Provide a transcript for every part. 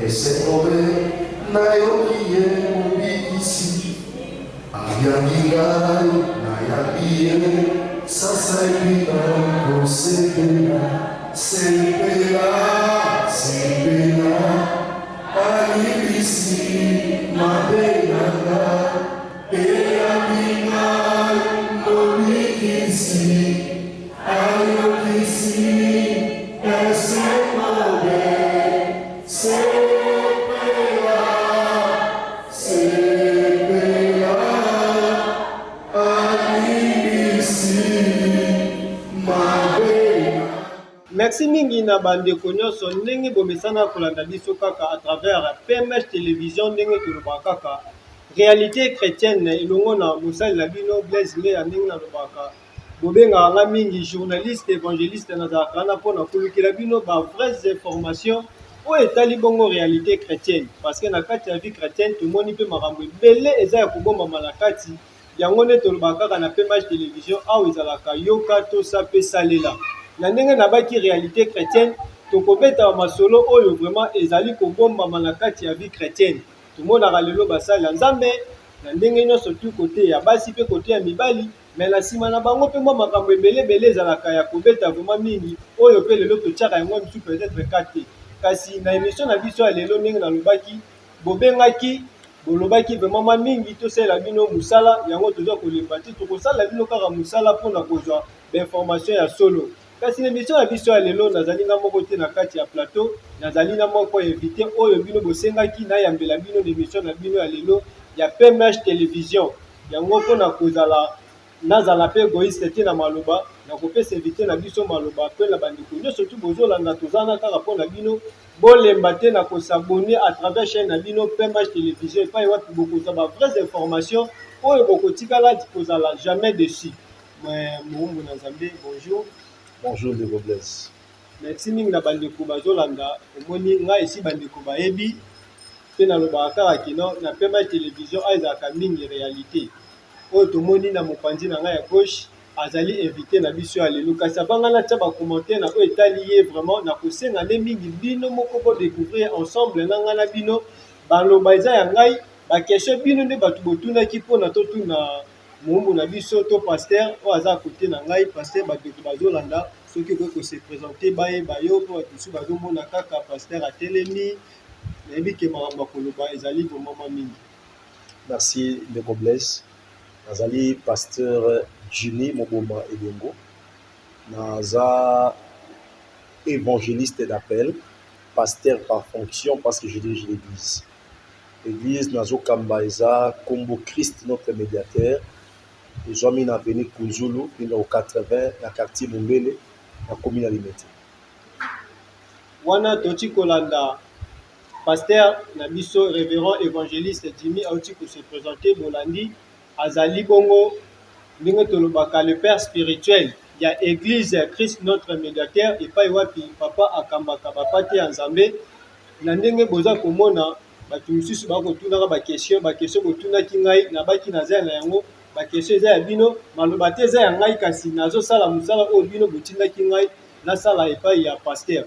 c'est mauvais, nayoki mobikisi. Ayangingai, nayabi sasa ipina kosepela, sepela, sepela. Alibisi, mabenanga, eyabingai, mobikisi. Ayokisi, c'est mauvais, sepela, sepela. Merci mingi na bandeko nyonso ndenge bomesana kolanda biso kaka à travers PMH télévision ndenge toloba kaka réalité chrétienne elongo na mosali na bino Blaise Leya ndenge nalobaka bobenga nga mingi journaliste évangéliste nazalaka wana mpona kolukela bino ba vraies informations oyo etali bongo réalité chrétienne parce que na kati ya vie chrétienne tomoni mpe makambo ebele eza ya kobombama na kati yango nde tolobaka kaka na PMH télévision awa ezalaka yoka tosa mpe salela na ndenge nabaki réalité chrétienne tokobeta masolo oyo vraiment ezali kobombama na kati ya vie chrétienne tomonaka lelo basali ya nzambe na ndenge nyonso tu kote ya basi mpe kote ya mibali mais na nsima na bango mpe mwa makambo ebele ezalaka ya kobeta vraiment mingi oyo mpe lelo totiaka yango misu peut-être kate kasi na émission na biso ya lelo ndenge nalobaki bobengaki bolobaki vraiment mwa mingi tosalela bino mosala yango toza kolemba te tokosalela bino kaka mosala mpona kozwa bainformation ya solo kasi na émission na biso ya lelo nazali nga moko te na kati ya plateau nazali na moko invité oyo bino bosengaki nayambela bino na émission na bino ya lelo ya PMH télévision yango mpona kozala nazala mpe égoïste te na maloba nakopesa invité na biso maloba mpe na bandeko nyonso tu bozolanda tozana kaka mpona bino bolemba te na kosabone à travers chaîne na bino PMH télévision epai wapi bokozwa ba vraies informations oyo bokotikala kozala jamais dessus moumbu na nzambe bonjour. Bonjour de Blaise. Merci mingi na bandeko bazolanda omoni ngai esi bandeko bayebi mpe nalobaka kaka kino na PMH télévision oyo ezalaka mingi réalité oyo tomoni na mopanzi na ngai ya gauche azali invité na biso ya lelo kasi avanga natia bacommentaire na oyo etali ye vraiment na kosenga nde mingi bino moko bodécouvrir ensemble na ngai na bino baloba eza ya ngai bakestion bino nde bato botunaki mpona totuna moumbu na biso to paster oyo aza kote na ngai paster bandeko bazolanda soki okoki kose présente bayeba yo mpo bato mosusu bazomona kaka paster atelemi nayebi ke makambo ya koloba ezali vraiment mingi. Merci de Blaise. Nazali pasteur Juni Moboma Ebengo. Naza évangéliste d'appel, pasteur par fonction parce que je dirige l'église. L'église Nazo Kambaïza, Combo Christ, notre médiateur. Ils ont mis dans l'avenue Kunzulu, numéro 80, dans le quartier Mumbele, dans la commune Alimete. Wana Toti Kolanda, pasteur Nabiso, révérend évangéliste Jimmy Aouti pour se présenter, Bolandi, Azali Bongo, Tolobaka, le père spirituel. Il y a église Christ, notre médiateur, et pas Iwapi, papa Akambaka, papa Te Anzambe. Nandenge Boza Komona, bato mosusu bakotuna bakestion botunaki ngai nabaki naza na yango bakestion eza ya bino maloba te eza ya ngai kasi nazosala mosala oyo bino botindaki ngai nasala epai ya paster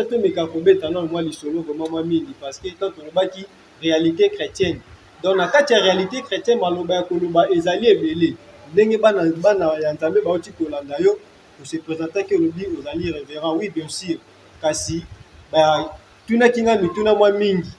tomeka kobeta nano mwa lisolo vraiment mwa mingi parce que tant tolobaki réalité chrétienne donc na kati ya réalité chrétienne maloba ya koloba ezali ebele ndenge bana ya nzambe bauti kolanda yo se présentaki olobi ozali révérend oui bien sûr kasi tunaki ngai mituna mwa mingi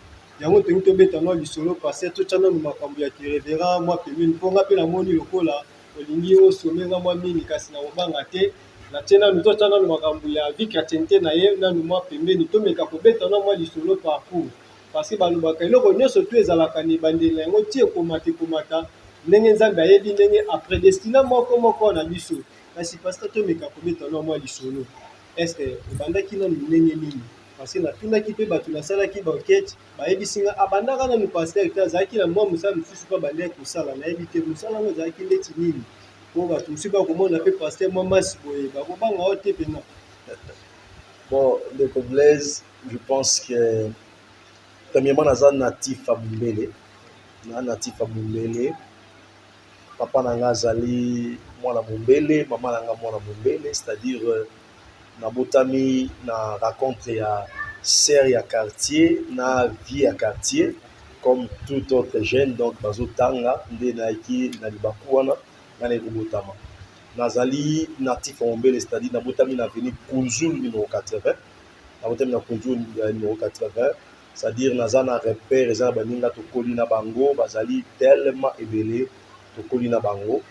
yango tongi tobeta no lisolo parce tocana no makambo ya révérend moi pemini mponga mpe namoni lokola olingi osomenga mwa mingi kasi na kobanga te na tie nanu tocana no makambo ya vie chrétienté na ye nanu mwa pembeni tomeka kobeta no mwa lisolo parcours parce que balobaka eloko nyonso tu ezalaka na ebandeli na yango ti ekomata ndenge nzambe ayebi ndenge aprédestina moko na biso kasi parce que tomeka kobeta no mwa lisolo estce ebandaki nanu ndenge nini parce que natunaki mpe bato nasalaki bankete bayebisi nga abandaka nanu paster te azalaki na mwa mosala mosusu mpo bandeki kosala nayebi te mosala yango ezalaki ndeti nini mpo bato mosusu bakomona mpe paster mwa masi boye bakobanga o te mpena. Bon, de Blaise, je pense que premièrement naza natif à Mumbele papa nanga azali mwana Mumbele mama nanga mwana Mumbele c'est-à-dire nabotami na rencontre ya serre à quartier, na vie à quartier, comme tout autre jeune, donc bazotanga, nde naiki na libaku wana, na nekobotama. Nazali natif ombele, c'est-à-dire nabotami na veni Kunzul numéro 80, nabotami na Kunzul numéro 80, c'est-à-dire naza na repère, eza na baninga tokoli na bango, bazali tellement ebele tokoli na bango.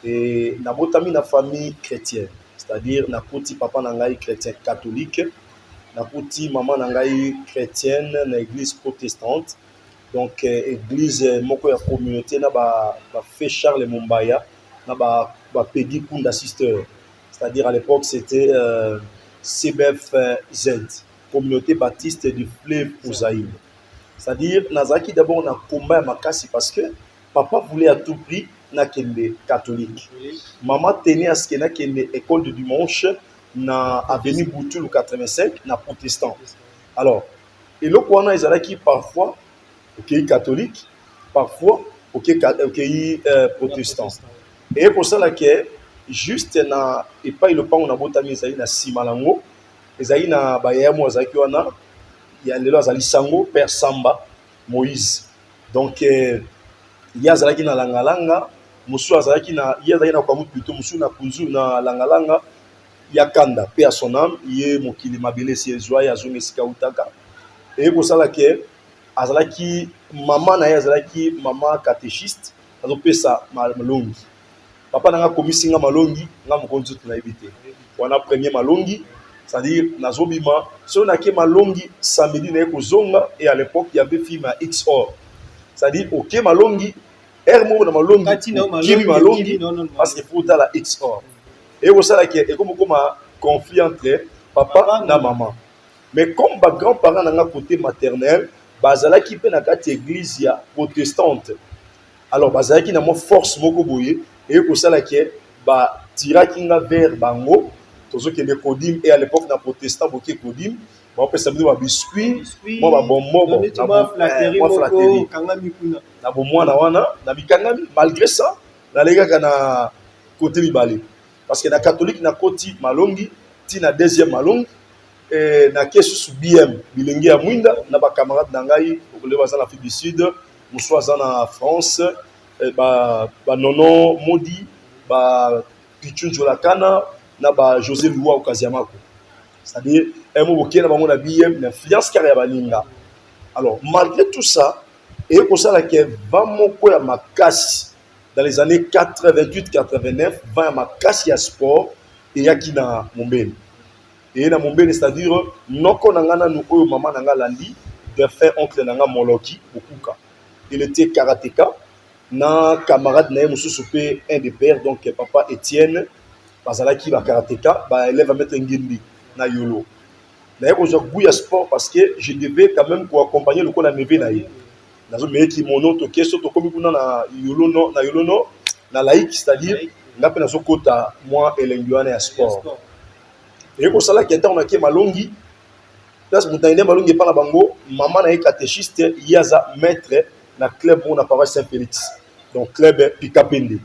Et nabotami na famille chrétienne, c'est-à-dire nakoti papa na ngai chrétien catholique, nakoti maman na ngai chrétienne na église protestante. Donc église moko ya communauté na ba fait Charles Mumbaya na ba Peggy Kunda Sister, c'est-à-dire à l'époque c'était CBF Z, communauté baptiste du fleuve Ouzaïne. C'est-à-dire nazaki d'abord na combat makasi parce que papa voulait à tout prix na kende catholique, maman tenait à ce que na kende école de dimanche na avenue Boutoul 85 na protestant. Alors et le quoi na ezalaki parfois ok catholique, parfois ok protestant. Et pour ça là que juste na et pas le pas on a botami ezali na simalango ezali na bayamo azaki wana ya lelo azali sango père Samba Moïse. Donc ya azalaki na langalanga musu azalaki na ya azalaki na kwa mutu musu na kunzu na langalanga ya kanda pe à son âme ye mokili mabele si ezwa ya zonga sika utaka. Et pour ça là que azalaki maman na ye azalaki maman catéchiste azopesa malongi. Papa nanga komisi nga malongi nga mokonzi tu na ebité. Wana premier malongi, c'est-à-dire nazobima so na ke malongi samedi na ekozonga. Et à l'époque il y avait film à XOR. C'est-à-dire OK malongi ermo na malongi kimi malongi parce que faut la XOR. Et au ça là que et comme conflit entre papa na maman. Mais comme ba grand-parents nanga côté maternel bazalaki pe na kati église ya protestante. Alors bazalaki na mo force moko boye et pour ça là que ba tiraki nga vers bango tozo ke le codim. Et à l'époque na protestant boké codim ba pe samedi ba biscuit mo ba bombo na flatterie na bo mwana wana na bikangami. Malgré ça na lega na côté mibale parce que na catholique na koti malongi ti na deuxième malongi et na kesu sous BM bilengi ya mwinda na ba camarade na ngai okole baza na Afrique du Sud musu aza na France ba nono modi ba Pichunjo la kana na ba José Loua Okaziamako, c'est-à-dire un mot boké na bango na BM na influence carré ba linga. Alors malgré tout ça et pour ça là que va moko ya makasi dans les années 88-89 va ya makasi ya sport et ya kina Mombele. Et na Mombele c'est-à-dire noko nangana nu oyo maman nanga landi de fait oncle nanga Moloki Okuka. Il était karatéka na camarade na mususu pe un des pères donc papa Étienne bazalaki ba karatéka ba élève à mettre ngindi na yolo. Na aujourd'hui ya sport parce que je devais quand même pour accompagner le cola neve na ye. Nazo meki mono to keso to komi kuna na yolo no na laïque c'est-à-dire ngape na sokota moi elengiwana ya sport. Et pour cela qui était on a ke malongi place mutaine malongi pa na bango maman na catéchiste yaza maître na club on a paroisse Saint-Félix. Donc club Pikapende.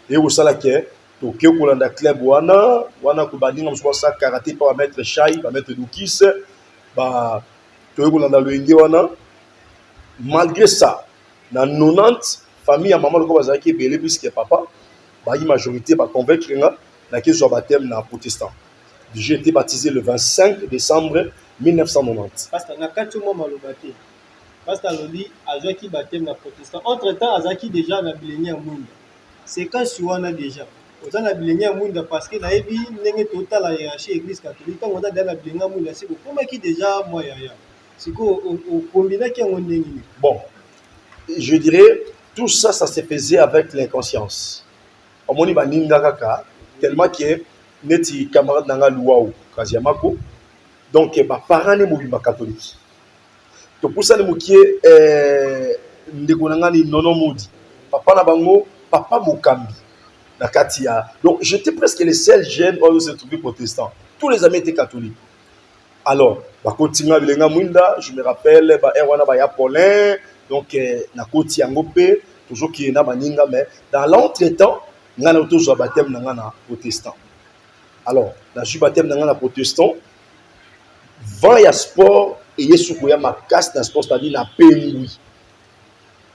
Et pour cela que to ke kolanda club wana ko bandinga muso sa karaté pa maître Chai ba maître Dukis ba to kolanda loenge wana. Malgré ça na 90 famille ya maman ko bazaki belé puisque papa ba yi majorité ba convaincre nga na ke so baptême na protestant. J'ai été baptisé le 25 décembre 1990. Pasteur nakati mo malobati. Pasteur Loli azaki baptême na protestant. Entre-temps azaki déjà na bilengi ya mwinda. C'est quand suwana déjà. Oza na bilengi ya mwinda parce que na ebi ndenge total la hiérarchie église catholique quand on a dans la bilengi ya mwinda c'est comment qui déjà moi ya. C'est quoi au combiner qui on ndenge. Bon. Je dirais tout ça ça se faisait avec l'inconscience. Omoni baninga kaka tellement que neti camarade nanga Luau Kaziamako donc ba parents ne mobimba catholique to pour ça le mokie ndeko nanga ni nono modi papa na bango papa mokambi na katia. Donc j'étais presque le seul jeune où se trouvait protestant, tous les amis étaient catholiques. Alors ba continua bilenga mwinda je me rappelle ba erwana ba ya Paulin donc na koti yango pe toujours qui na baninga mais dans l'entretemps ngana toujours baptême nanga na protestant. Alors, la baptême dans la protestant, Vent ya sport et yesukoya ma casse dans sport, c'est-à-dire na pengui.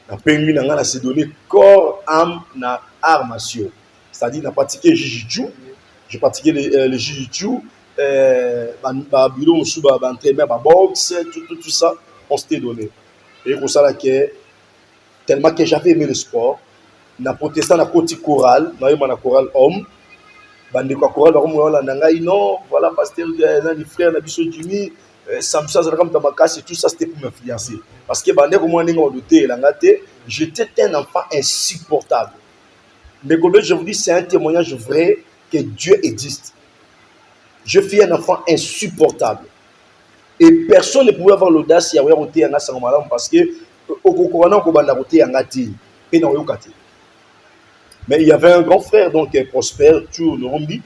Na pengui na ngana se donner corps, âme na arts martiaux. C'est-à-dire na pratiquer jiu-jitsu, j'ai pratiqué le jiu-jitsu, ba bureau sous ba entraînement ba boxe, tout ça, on s'était donné. Et pour ça là que tellement que j'avais aimé le sport, na protestant na côté choral, na choral homme. Bande kwa choral ba ko la ngai non, voilà pasteur na frère na biso Jimmy, Samsa za comme tamakasi, tout ça c'était pour m'influencer. Parce que bande ko mo ndinga odoté la ngate, j'étais un enfant insupportable. Mais comme je vous dis, c'est un témoignage vrai que Dieu existe. Je fus un enfant insupportable. Et personne ne pouvait avoir l'audace de ôter un sang malade parce que au Corona, on a ôté un gâté. Et non, mais il y avait un grand frère, donc Prosper, tout Norombi,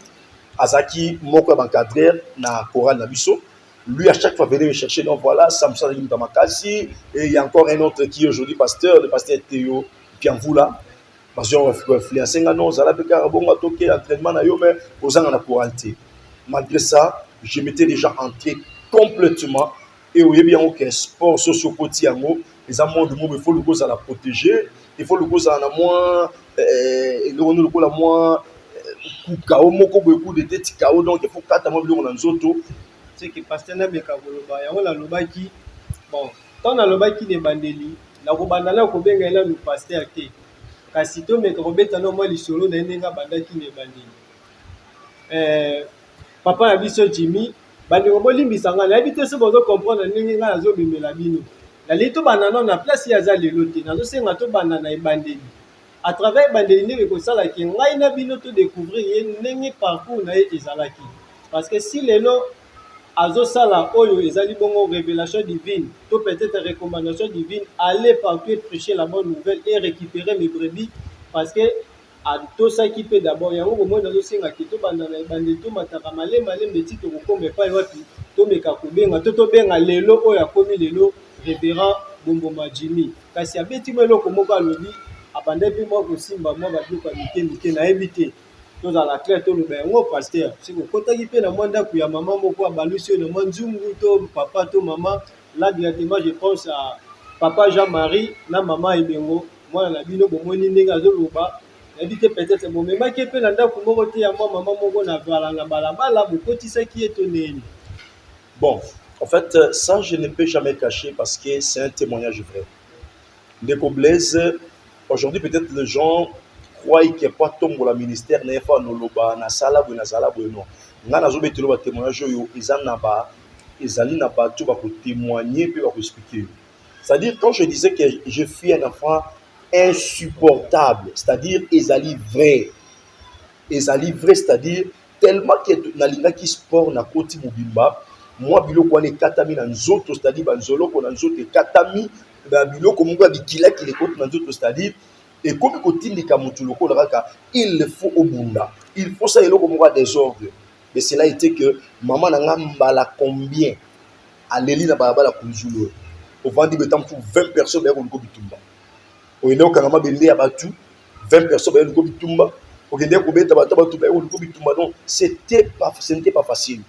Azaki, Moko Bankadrer, na Koran Nabiso. Lui, à chaque fois, venait me chercher. Donc voilà, Samson Tamakasi. Et il y a encore un autre qui est aujourd'hui pasteur, le pasteur Théo Pianvoula. Parce qu'on va influencer, non, Zala Bekara, bon, à toquer, entraînement, mais aux ans, on a coralité. Malgré ça, je m'étais déjà entré complètement. Et oui, bien, ok, sport socio-quotidien, les amants du monde, il faut le cause à la protéger, il faut le cause à la moins, le cause à la moins, KO, beaucoup de têtes KO, donc il faut quatre mois de dans autres. C'est que pasteur n'a pas koloba, ya on a loba qui, bon, quand on a loba qui des bandeli, la robandala ko benga ela le pasteur té. Kasi to me ko beta no mo li solo na ndenga bandaki ne bandeli. Papa na biso Jimmy bandi ko bolimbisa nga na bité se bozo comprendre ndenge nga zo bimela bino na lito banana na place ya za lelo te nazo senga to banana e bandeli à travers bandeli ndenge ko sala ki ngai na bino to découvrir ye ndenge parcours na ye ezalaki parce que si lelo azo sala oyo ezali bongo révélation divine to peut-être recommandation divine aller partout prêcher la bonne nouvelle et récupérer mes brebis parce que to saki pe d'abord yango ko mona zo singa ki to bandana bande to mataka malema mbeti to ko me pa wapi to meka ko benga to benga lelo oyo akomi lelo révérend Bomboma Jimmy kasi abeti mo eloko moko alobi abande pe mo ko simba mo ba duka mike na ebité to za la claire to le bengo pasteur si ko kotaki pe na mwanda ku ya maman moko abalusi na mwanzungu to papa to maman là directement je pense à papa Jean-Marie na maman Ebengo moi na bino bomoni ndenge azoloba éviter peut-être bon mais qui peut nanda ko moko te ya moi maman moko na vala na balabala bokotisa qui étonné. Bon, en fait, ça je ne peux jamais cacher parce que c'est un témoignage vrai. Ndeko Blaise, aujourd'hui peut-être les gens croient qu'il n'y a pas tombe la ministère n'a pas noloba na sala bo non. Nga nazo betelo ba témoignage yo ezali na ba tout ba ko témoigner puis ba ko expliquer. C'est-à-dire quand je disais que je suis un enfant insupportable, c'est-à-dire ezali vrai, c'est-à-dire tellement que nalinga ki sport na koti mobimba moi biloko wana katami na nzoto, c'est-à-dire banzoloko na nzoto katami ba biloko mungu bikila ki le koti na nzoto, c'est-à-dire et comme kotindika mutu loko kaka il faut obunda, il faut ça eloko mungu désordre. Mais cela était que maman nanga mbala combien aleli na balabala kunzulo au vandi betam pour 20 personnes ba ko bitumba oyende okangama bende ya batu 20 personnes ba ko bitumba okende ko beta batu ba ko bitumba donc ce n'était pas facile.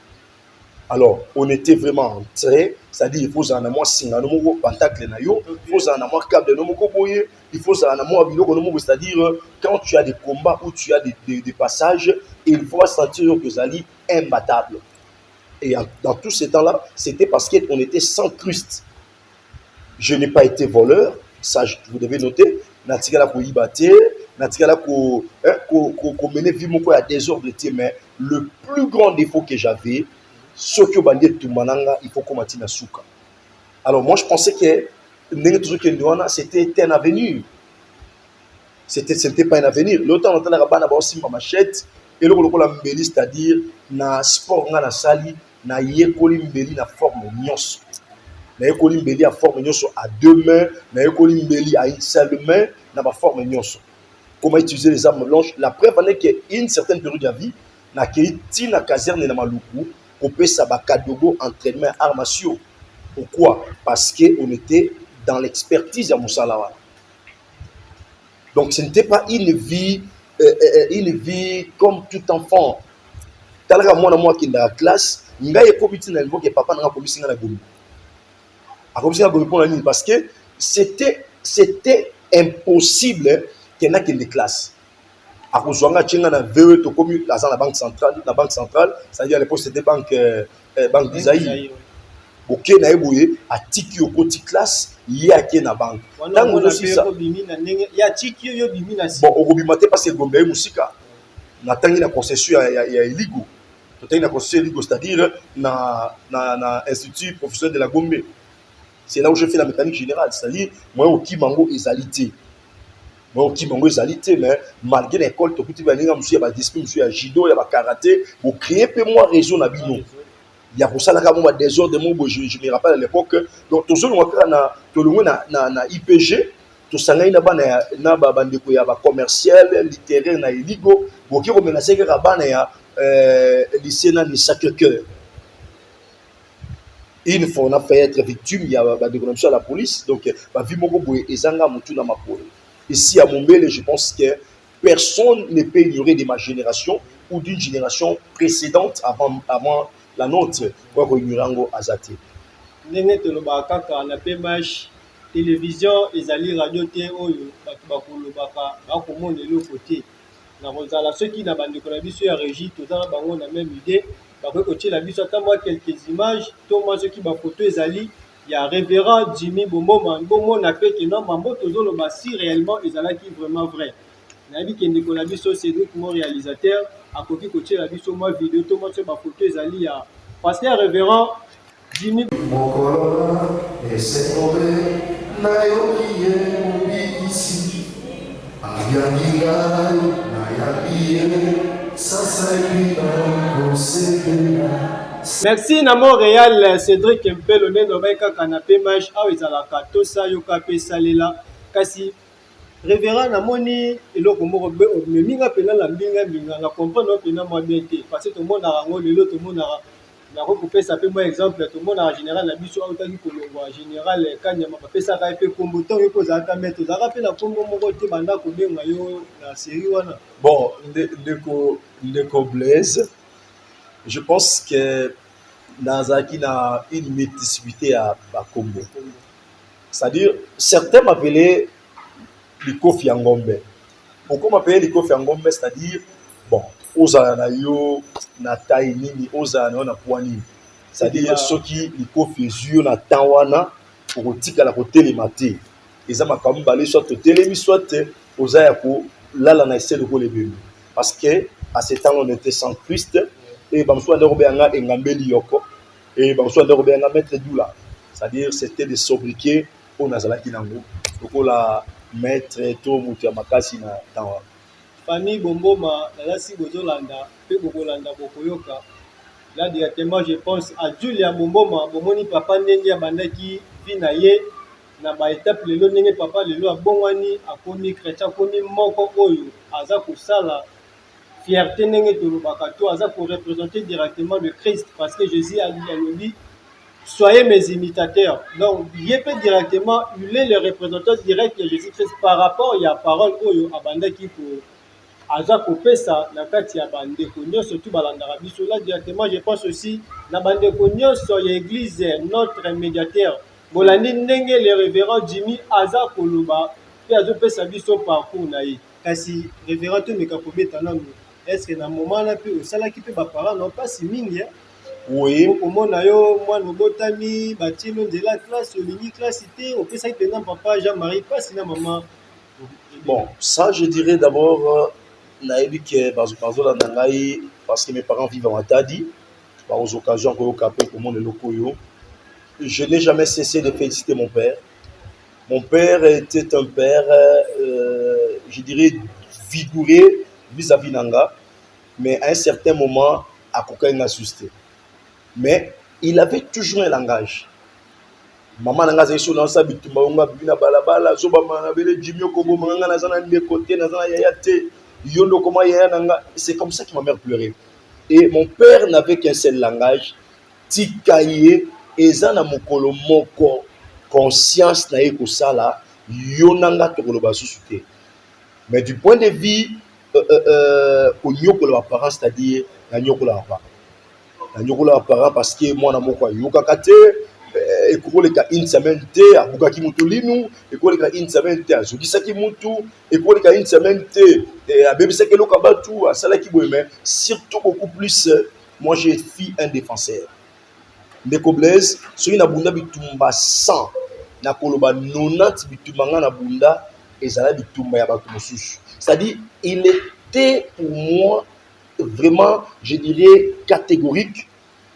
Alors on était vraiment entré, c'est-à-dire il faut en avoir singa no moko pentacle na yo, il faut en avoir câble no moko boye, il faut en avoir biloko no moko, c'est-à-dire quand tu as des combats ou tu as des passages, il faut sentir que zali imbattable. Et dans tout ce temps-là, c'était parce qu'on était sans Christ. Je n'ai pas été voleur, ça vous devez noter. Natikala ko ibate, natikala ko mener vie moko à désordre, mais le plus grand défaut que j'avais, ce que bandit tout mananga, il faut qu'on na souka. Alors moi je pensais que c'était un avenir. C'était pas un avenir. L'autre on entend la bana ba aussi ma machette et le la mbeli, c'est-à-dire na sport nga na sali na yekoli mbeli na forme nyonso. Na yekoli mbeli à forme nyonso à deux mains, na yekoli mbeli à une seule main na ba forme nyonso. Comment utiliser les armes blanches? La preuve en est qu'une certaine période de vie na keiti na caserne na maluku on peut sabakadogo entraînement arts martiaux. Pourquoi? Parce qu'on était dans l'expertise à Moussalawa. Donc ce n'était pas une vie comme tout enfant. talaka moi qui dans la classe ngai ekobiti na niveau que papa nanga komisi nga na gomi akomisi nga gomi pour parce que c'était impossible qu'il y ait une classe à cause de la VE to comme la banque centrale c'est-à-dire à l'époque c'était banque d'Isaïe ok na eboye a tiki au côté classe yaki na banque tango aussi ça ya tiki yo bimi na bon okobimate parce que gombe musika na tangi na concession ya iligo to tangi na concession iligo c'est-à-dire na institut professionnel de la Gombe. C'est là où je fais la mécanique générale, c'est-à-dire moi au Kimango ezalité. Moi au Kimango ezalité mais malgré l'école to kuti ba ninga musu ya ba discipline musu ya judo ya ba karaté pour créer peu moi réseau na bino. Il y a pour ça là comme désordre mo je me rappelle à l'époque donc to zone wakara na to longo na IPG to sangai na bana na ba bandeko ya ba commercial littéraire na iligo boki ko menacer ka bana ya lycée na ni Sacré-Cœur. Une fois on a fait être victime, il y a des dénonciations à la police, donc ma vie et zanga mutu na mapole. Ici à Mombele, je pense que personne ne peut ignorer de ma génération ou d'une génération précédente avant la nôtre pour qu'on ignorango azate. Ndenge tolobaka kaka na PMH télévision ezali radio te oyo bato bakolobaka bakomona eloko te. Na kozala ceux qui na bandeko na biso ya régie tozala bango na même idée. La biso ata moi quelques images to moi ceux qui ba photo ezali ya révérend Jimmy Bomoma Bombo na pe que non mambo tozoloba si réellement ezalaki vraiment vrai na bi ke ndeko na biso Cédric mon réalisateur akoki kotie la biso moi vidéo to moi ceux ba photo ezali ya pasteur révérend Jimmy Mokolola ese tobe na yokiye mubi ici ayangira na yabiye. Merci na Montréal Cédric Mpelo neno baika canapé match awa ezalaka tosa yoka pe salela kasi révérend na moni eloko moko be minga pena la minga na comprendre pena moi bien te parce que tout le monde a rango lelo tout le monde a na ko pesa pe moi exemple tout le monde en général na biso autaki kolongwa général kanyama ba pesa ka pe kombo to yo koza ka mettre za ka pe na kombo moko te banda ko benga yo na série wana. Bon Ndeko Blaise, je pense que Nazaki a une multiplicité à Bakombo. C'est-à-dire, certains m'appelaient Liko Fiangombe. Pourquoi m'appeler Liko Fiangombe? C'est-à-dire, bon, Ozana yo, na taille nini, Ozana yo na poani. C'est-à-dire, ceux qui Liko Fizio na tawana, pour tika la côté les matés. Ils ont ma balé soit télémi, soit Ozaya ko, là, on a essayé de les bébés. Parce que à ce temps on était sans Christ et bamswa ndorobanga engambeli yoko et bamswa ndorobanga maître doula, c'est-à-dire c'était des sobriquets on azala kinango donc la maître to mutu makasi na tawa famille Bomboma la si bozolanda pe bokolanda bokoyoka là directement je pense à Julia Bomboma bomoni papa ndenge ya bandaki vinaye na ba étape lelo ndenge papa lelo abongwani akomi chrétien akomi moko oyo aza kosala fierté ndenge tolobaka to aza pour représenter directement le Christ parce que Jésus a dit soyez mes imitateurs. Donc il peut directement il est le représentant direct de Jésus-Christ par rapport à la parole oyo abandaki pour aza kopesa na kati ya bandeko nyonso tu balandaka biso là directement je pense aussi na bandeko nyonso ya église notre médiateur bolandi ndenge le révérend Jimmy aza koloba pe azopesa biso parcours na ye kasi révérend to meka kobeta nanu est-ce que na moment là pe osalaki pe baparents non pas si mingi oui okomona yo mwana obotami batilo nzela classe olingi classe te opesaki mpena papa Jean-Marie pasi na maman. Bon ça je dirais d'abord nayebi ke bazolanda ngai parce que mes parents vivent en Matadi aux occasions koyoka pe komona eloko oyo. Je n'ai jamais cessé de féliciter mon père. Mon père était un père je dirais vigoureux vis-à-vis nanga mais à un certain moment akokai nga susté. Mais il avait toujours un langage. Maman nanga zeso na sa bitumba nga bina balabala zo ba mana bele Jimmy Okobo manga na zana de côté na zana yaya te yondo koma yaya nanga. C'est comme ça que ma mère pleurait. Et mon père n'avait qu'un seul langage tikaye ezana mokolo moko conscience na eko sala yonanga tokoloba susute. Mais du point de vue au niveau de leurs parents, c'est-à-dire na nyokola apa. Na nyokola para parce que moi na moko yoka kate et koleka une semaine te abukaki mutu linu et koleka une semaine te azokisaki mutu et koleka une semaine te abebisaki loka batu asalaki boye mais surtout beaucoup plus moi je suis un défenseur. Ndeko Blaise soki na bunda bitumba 100 na koloba 90 bitumba nga na bunda ezala bitumba ya bato mosusu. C'est-à-dire il était pour moi vraiment je dirais catégorique.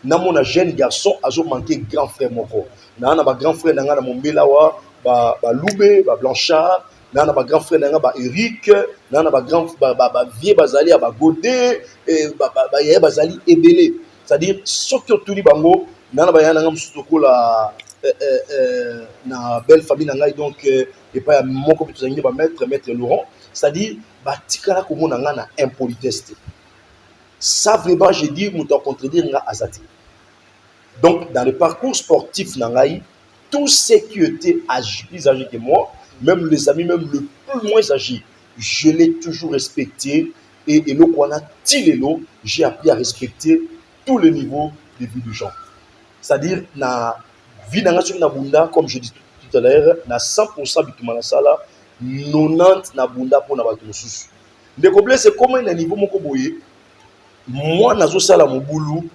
Na mon jeune garçon azo manqué grand frère moko. Na ba grand frère nanga na mombela wa ba Loubé, ba Blanchard, na ba grand frère nanga ba Eric, na ba grand ba vie bazali ba Godé et ba yé bazali ebele. C'est-à-dire soki otuli bango na ba yana ngam sutoko la na belle famille nanga donc et pas moko bitu zangi ba maître Laurent. C'est-à-dire ba tikala ko mona nga na impolitesse. Ça vraiment je dis mouton contredire nga azati. Donc dans le parcours sportif nangai, tous ceux qui étaient plus âgés que moi, même les amis, même le plus moins âgés, je l'ai toujours respecté et le qu'on a tilelo, j'ai appris à respecter tous les niveaux de vie du gens. C'est-à-dire na vie nanga sur na bunda comme je dis tout à l'heure, na 100% bitumana sala, 90 na bunda pour na bato mosusu. Ndeko Blaise c'est comment un niveau moko boye. Moi nazo sala mobulu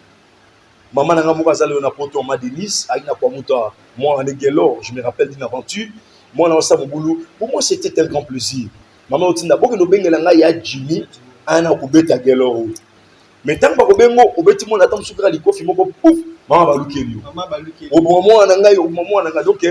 maman nanga moko azali na poto ma Denise aina kwa muta moi en Gelo je me rappelle d'une aventure moi na sala mobulu pour moi c'était un grand plaisir maman otinda boke no bengela nga ya Jimmy ana ko beta Gelo mais tant ba ko bengo obeti mo na tam sukra likofi moko pouf maman balukeli au moment nanga donc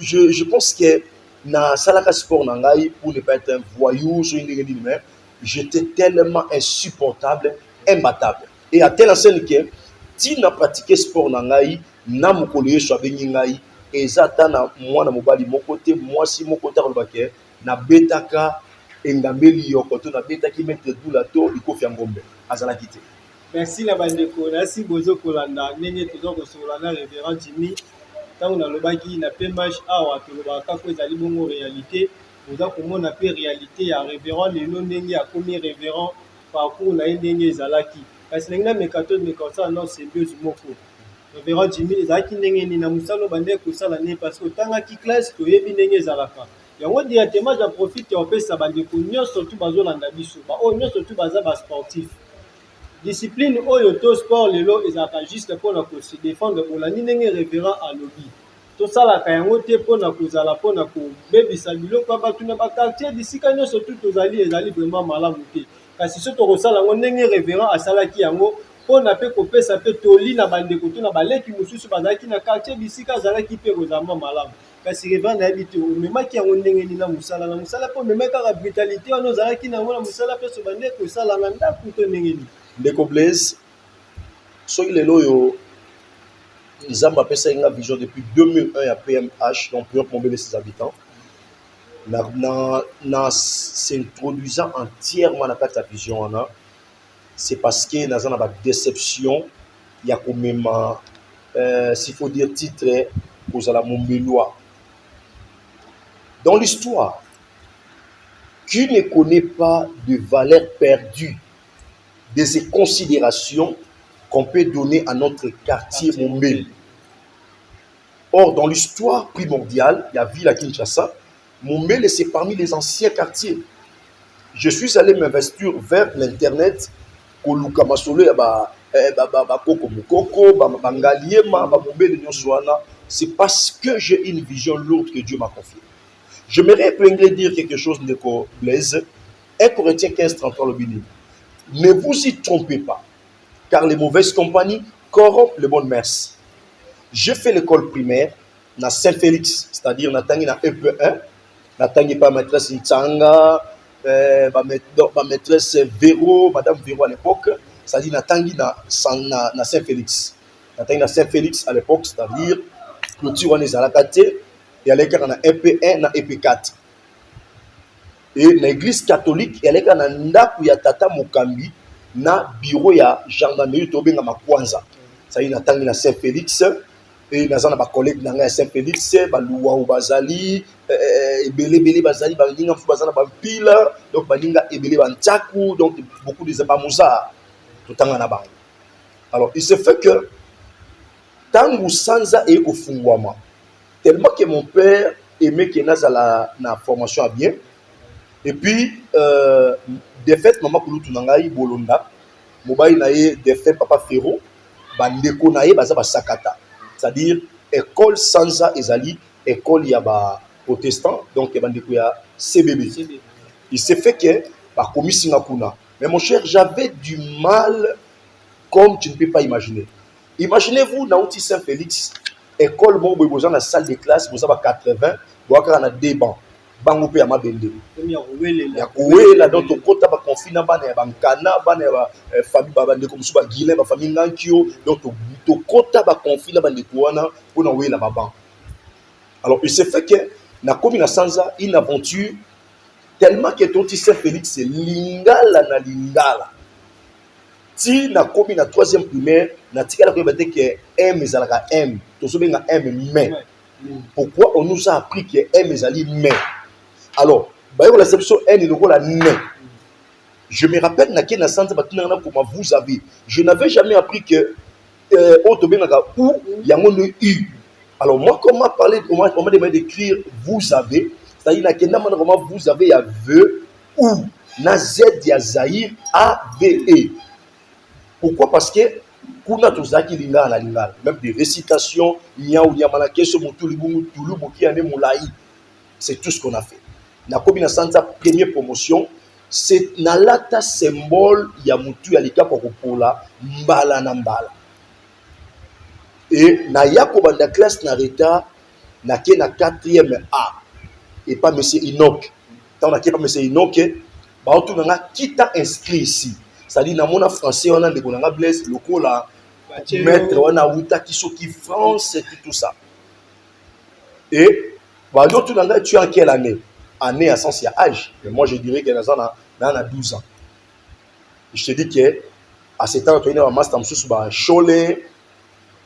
je pense que na salaka sport nangai pour ne pas être un voyou sur une mais j'étais tellement insupportable imbattable et à telle enseigne que si na pratiqué sport nangai na mokolo yeso abengi ngai ezata na mwana mobali mokote mwasi mokote kolobake na betaka engambeli yokoto na betaki mettre dula to ikofi ngombe azala kité. Merci la bandeko, merci bozo kolanda ndenge tozo kosola na révérend Jimmy tango na lobaki na PMH awa tolobaka ko ezali bongo réalité boza komona pe réalité ya révérend lelo ndenge akomi révérend parcours na ndenge ezalaki kasi ndenge na mekato mekasa non symbiose moko révérend Jimmy ezalaki ndenge ni na musalo bande kosala ne parce que tangaki classe toyebi ndenge ezalaka yango directement ja profite opesa bandeko nyonso tu bazolanda biso ba o nyonso tu baza ba sportif discipline oyo to sport lelo ezalaka juste mpona kosi défendre bolandi ndenge révérend alobi tosalaka yango te mpona kozala mpona kobebisa biloko ya bato na bakartier bisika nyonso tu tozali ezali vraiment malamu te kasi so tokosala yango ndenge révérend asalaki yango mpona mpe kopesa mpe toli na bandeko to na baleki mosusu bazalaki na quartier bisika azalaki mpe kozala malamu kasi révérend nayebi te omemaki yango ndenge nini na mosala mpe omemaki kaka brutalité wana ozalaki nango na mosala mpe so bande kosala na ndako to ndenge nini. Ndeko Blaise soki lelo oyo nzambe apesaki nga vision depuis 2001 ya PMH donc Prieur Mombele ses habitants na s'introduisant entièrement na kati ya vision wana c'est parce que naza na badéception ya komema s'il faut dire titre kozala Mombelois dans l'histoire qui ne connaît pas de valeur perdue des considérations qu'on peut donner à notre quartier Mombele. Or, dans l'histoire primordiale, il y a ville à Kinshasa, Mombele, c'est parmi les anciens quartiers. Je suis allé m'investir vers l'Internet, Koluka Masolo, Koko Mukoko, Bangaliema, Mombele, Nyoswana. C'est parce que j'ai une vision lourde que Dieu m'a confiée. J'aimerais dire quelque chose de Blaise. 1 Corinthiens 15, 33, le béni. Ne vous y trompez pas, car les mauvaises compagnies corrompent les bonnes mœurs. J'ai fait l'école primaire na Saint-Félix, c'est-à-dire na tangi na EP1, na tangi pa maîtresse Ntsanga, ba maîtresse Véro, madame Véro à l'époque, c'est-à-dire na tangi na Saint-Félix. Na tangi na Saint-Félix à l'époque, c'est-à-dire clôture on ezalaka te et aleka na EP1 na EP4. Et l'église catholique elle est na ndaku ya tata Mokambi na bureau ya gendarmerie tobenga makwanza ça y na tangi na Saint-Félix et na zana ba collègue na Saint-Félix ba luwa bazali ebele bazali ba ninga fu bazana ba pila donc ba ninga ebele ba ntaku donc beaucoup de ba musa totanga na bango. Alors il se fait que tangu sanza et au fungwama tellement que mon père aimait que nazala na formation à bien et puis de fait maman kulutu nangai bolonda mobile na ye de fait papa Ferro bandeko na ye baza basakata, c'est-à-dire école sanza ezali école ya ba protestant donc bandeko ya CBB. Il s'est fait que ba komisi ngakuna. Mais mon cher, j'avais du mal comme tu ne peux pas imaginer. Imaginez-vous dans outil Saint-Félix, école bon boy dans la salle de classe, vous avez 80, vous avez des bancs. Bango pe ama bende. Ya kuwela donc to kota ba confina bana ya bankana bana ya famille ba bande comme suba Guilin ba famille ngankio donc to kota ba confina bande kuana pour na wela ba banc. Alors il s'est fait que na komi na sanza une aventure tellement que ton Saint Félix c'est lingala na lingala. Si na komi na 3e primaire na tikala ko bete que M ezalaka M to so benga M mais pourquoi on nous a appris que M ezali mais alors ba yo la section N le la mais je me rappelle na kena sanza batina na comment vous avez je n'avais jamais appris que auto benga ou yango no U. Alors moi comment parler on m'a demandé d'écrire vous avez, c'est-à-dire na kena mana comment vous avez ya ve ou na Z ya Zahir A V E. Pourquoi? Parce que kuna tozaki lingala na lingala même des récitations nya ou nya mana keso mutu libungu tulu boki ane mulai. C'est tout ce qu'on a fait. Na kobi na sanza première promotion c'est na lata symbole ya mutu ya lika kwa kopola mbala na mbala. Et na yako banda classe na retard na ke na 4e A et pas monsieur Inok. Tant na ke pas monsieur Inok ba otu nga kita inscrit ici. Ça dit na mona français on a de konanga Blaise lokola maître on a uta kisoki France et tout ça. Et ba otu nga tu es en quelle année? Année à sens ya âge. Mais moi je dirais que na 12 ans. Je te dis que à cet temps tu es en master mususu ba Cholet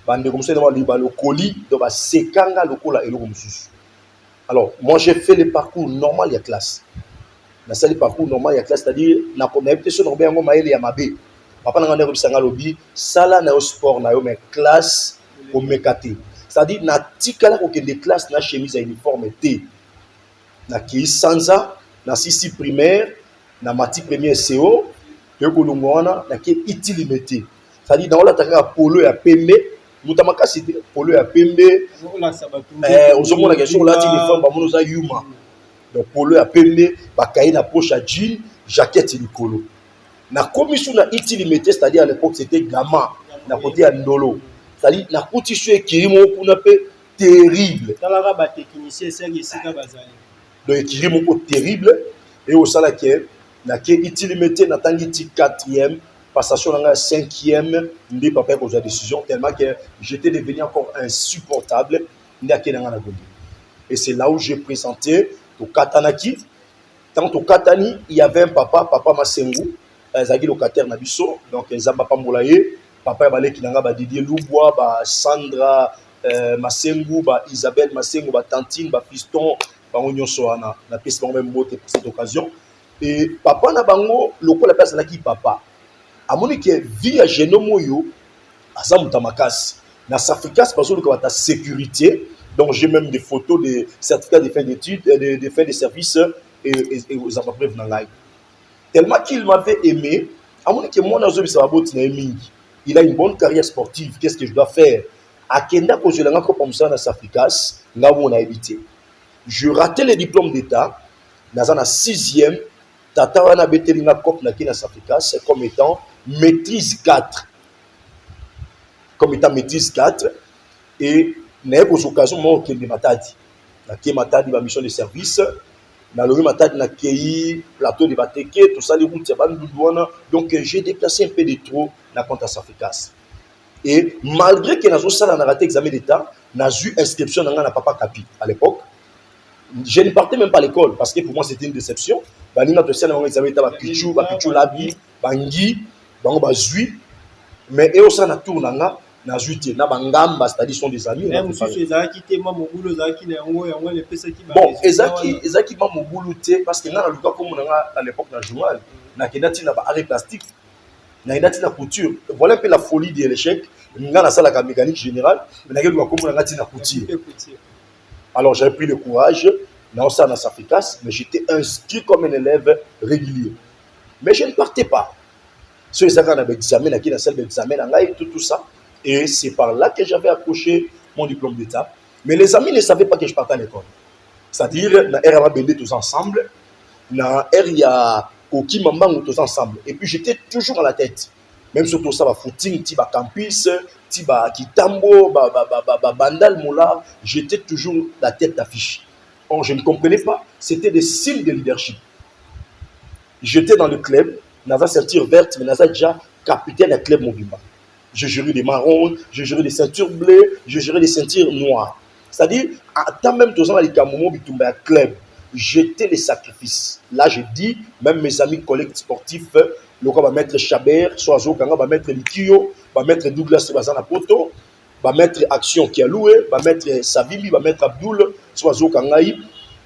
bande comme ça devant le colis donc ba sekanga lokola eloko mususu. Alors moi j'ai fait le parcours normal ya classe. Na sali parcours normal ya classe, c'est-à-dire na connecté sur robé ngo maele ya mabe. Papa na ngane robisanga lobi sala na sport na yo mais classe au mekate. C'est-à-dire na tikala ko kende classe na chemise à uniforme T. Na ki sanza na sisi primaire na mati première CO yo kolongwana na ki itilimité. C'est-à-dire dans la taka polo ya pembe mutamaka c'était polo ya pembe ozomona question là ti uniforme ba mono za yuma. Donc polo ya pembe bakaye na poche à jean jaquette likolo na commission na itilimité, c'est-à-dire à l'époque c'était gamma na côté ya ndolo, c'est-à-dire na kuti sur ekirimo kuna pe terrible talaka ba technicien c'est isika bazali donc ekirimo ko terrible et au sala ke na ke itilimité na tangi ti 4e passation na 5e ndi papa ko ja décision tellement que j'étais devenu encore insupportable ndake na ngana gondi. Et c'est là où j'ai présenté au Katanaki. Tant au Katani, il y avait un papa Masengu, Zagi locataire Nabiso, donc Zamba Pambolaye, papa Balé Kinanga, Didier Loubois, Sandra Masengu, Isabelle Masengu, Tantine, Piston, Onyon Soana, na piste même mot pour cette occasion. Et papa Nabango, le coup la place là qui papa. À mon que vie à Genomoyo, à Zamutamakas, na Safrikas, parce que ta sécurité. Donc j'ai même des photos de certificats de fin d'études, de fin de service et aux entreprises nangai. Tellement qu'il m'avait aimé, à mon que mon azo il a une bonne carrière sportive. Qu'est-ce que je dois faire? À Kenda ko je l'anga comme ça na Safrikas, là où on a évité. Je ratais le diplôme d'état, dans la 6e, tata wana betelinga kop na kina Safrikas comme étant maîtrise 4. Comme étant maîtrise 4 et na aux occasions moi qui de matadi na qui matadi ba mission de service na lobi matadi na kei plateau de bateke tout ça les routes ya bandouana donc j'ai déplacé un peu de trop na compte à Safrikas. Et malgré que nazo sala na raté examen d'état na eu inscription na papa Kapi à l'époque je ne partais même pas à l'école parce que pour moi c'était une déception baninga to sala na examen d'état ba pichu labi bangi bango ba zui mais et au ça na tour na Nazuti na bangamba, c'est-à-dire sont des amis. Bon, ezaki ma mobulu te parce que na luka comme à l'époque na journal na kenati na ba arrêt plastique. na ina tina couture. Voilà un peu la folie de l'échec. Nga na sala ka mécanique générale, mais na ngeli wa komo na tina couture. Alors j'ai pris le courage, na ça na Safikas, mais j'étais inscrit comme un élève régulier. Mais je ne partais pas. Sur les examens d'examen, qui na salle d'examen, tout ça. Et c'est par là que j'avais accroché mon diplôme d'état. Mais les amis ne savaient pas que je partais à l'école. C'est-à-dire, na RMA Bendé tous ensemble, na RIA Koki Mambango tous ensemble. Et puis j'étais toujours à la tête. Même sur tout ça, footing, tiba campus, tiba kitambo, bandal moula, j'étais toujours la tête d'affiche. Or, je ne comprenais pas, c'était des signes de leadership. J'étais dans le club, Naza ceinture verte, mais Naza déjà capitaine du club Mobimba. Je gérais des marrons, je gérais des ceintures bleues, je gérais des ceintures noires. C'est-à-dire, à temps même deux ans, les Camomo Bitumba club, j'étais les sacrifices. Là, je dis, même mes amis collègues sportifs, le gars va mettre Chabert, soit Zokanga va mettre Likio, va mettre Douglas Bazana Poto, va mettre Action qui a loué, va mettre Savimi, va mettre Abdul, soit Zokangaï,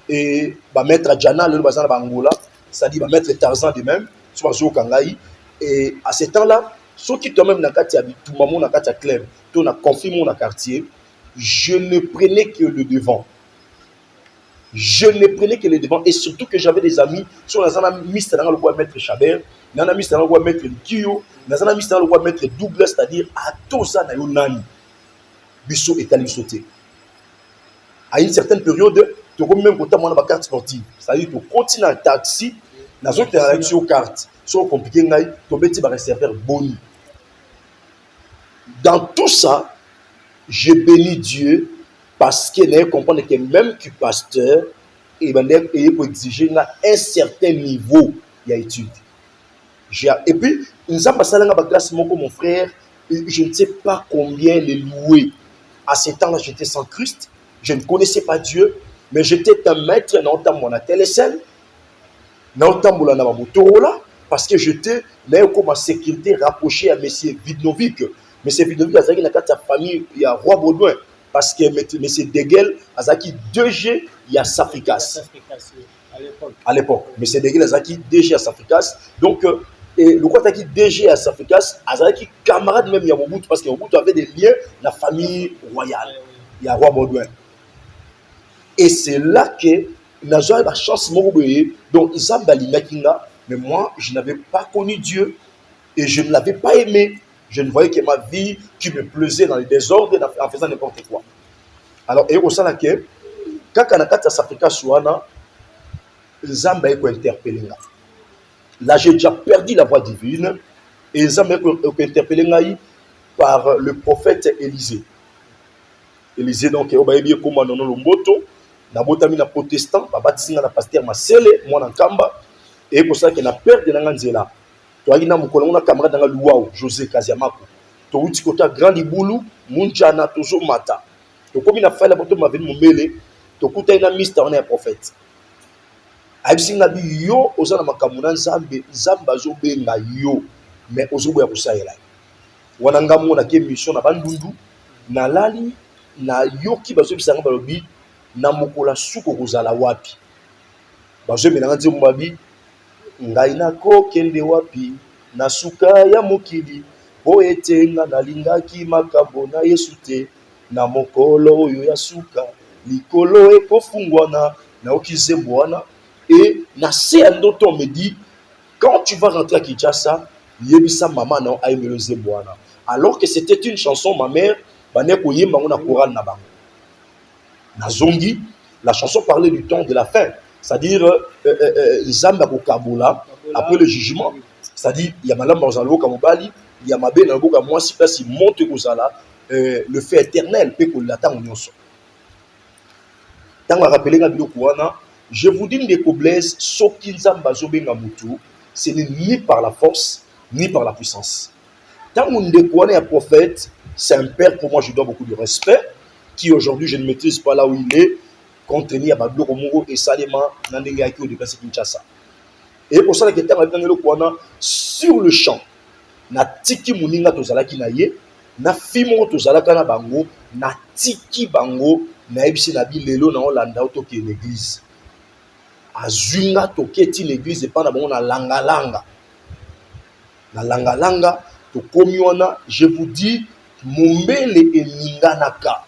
et va mettre Djana, le Bazana Bangola, c'est-à-dire va mettre Tarzan de même, soit Zokangaï. Et à ce temps-là, ceux qui quand même dans tout maman dans le club, tout na confirmé mon quartier, je ne prenais que le devant. Je ne prenais que le devant et surtout que j'avais des amis sur la zone mixte dans le bois mettre Chabert, dans la mixte dans le bois mettre Kio, dans la mixte dans le bois mettre Douglas, c'est-à-dire à tout ça na yonani. Bisso est allé sauter. À une certaine période, tu as même côté moi na carte sportive, c'est-à-dire tu continues en taxi, dans autre direction carte, sur compliqué ngai, tu beti ba réservoir boni. Dans tout ça, je bénis Dieu parce qu'il a compris que même que pasteur, il peut exiger un certain niveau d'études. Et puis, nous avons passé dans la classe, mon frère, je ne sais pas combien les louer. À ce temps-là, j'étais sans Christ, je ne connaissais pas Dieu, mais j'étais un maître dans mon télécelle, dans mon motorola, parce que j'étais comme en sécurité rapproché à M. Vidnovic. M. Vidnovic a dit dans sa famille, il y a Roi Baudouin, parce que M. Degel a dit 2G, il y a Safikas. À l'époque. M. Degel a dit 2G à Safikas. Donc, le quoi a dit 2G à Safikas, a dit camarade même, il y a Mobutu, parce que Mobutu avait des liens dans la famille royale. Il y a Roi Baudouin. Et c'est là que nous avons eu la chance, donc ils ont Makinga, mais moi, je n'avais pas connu Dieu et je ne l'avais pas aimé. Je ne voyais que ma vie qui me plaisait dans les désordres en faisant n'importe quoi. Alors, et au sein de laquelle, quand on a Safrika Souana, Zamba est interpellé. Là, j'ai déjà perdu la voix divine et Zamba est interpellé par le prophète Élisée. Élisée, donc, il y a comme on a Lomboto, na botami na protestant, babatinga na pasteur Masele, moi na Kamba, et pour ça qu'il a perdu dans l'anzela. Tu as dit, on a camarade dans le Luau, José Kaziamako. Tu as dit, tu as grand Iboulou, Munjana, toujours Mata. Tu as dit, tu as dit, tu as dit, tu as dit, mystère, on est un prophète. Aïbsi n'a dit, yo, osana makamuna, zamba zo benga yo, mais ozobo ya kusayela. Wananga mona ke mission na bandundu, na lali, na yo ki bazo bisanga balobi, na mokola suko kozala wapi. Bazo menanga nzi mbabi, ngai nako kende wapi na suka ya mokili po etenga nalingaki makambo na Yesu te na mokolo oyo ya suka likolo ekofungwana na okizembwana. Et na se ndoto on me dit quand tu vas rentrer à Kinshasa yebisa maman na aimelo zembwana, alors que c'était une chanson ma mère bane ko yemba ngona chorale na bango na zongi. La chanson parlait du temps de la fin. C'est-à-dire, Zamba Kabula, après le jugement, c'est-à-dire, il y a Malamba Ozalo Kamobali, il y a Mabé Naboka, moi, si place, il monte Kozala, le fait éternel, peut qu'on l'attend en yonso. Tant qu'on a rappelé Gabilo Kouana, je vous dis des coblaises, Sokin Zamba Zobé Namutu, ce n'est ni par la force, ni par la puissance. Tant qu'on est un prophète, c'est un père, pour moi, je dois beaucoup de respect, qui aujourd'hui, je ne maîtrise pas là où il est, contenir à Moro et Salema Nandengaki au déplacé Kinshasa. Et pour ça, sur le champ, na tiki muninga tozalaki na ye, na fimo tozalaka na bango, na tiki bango, na ebisi na bilelo na Olanda toke l'église. Azunga toke ti l'église et pas na bango na langa langa. na langa langa to komi wana, je vous dis mombele eninganaka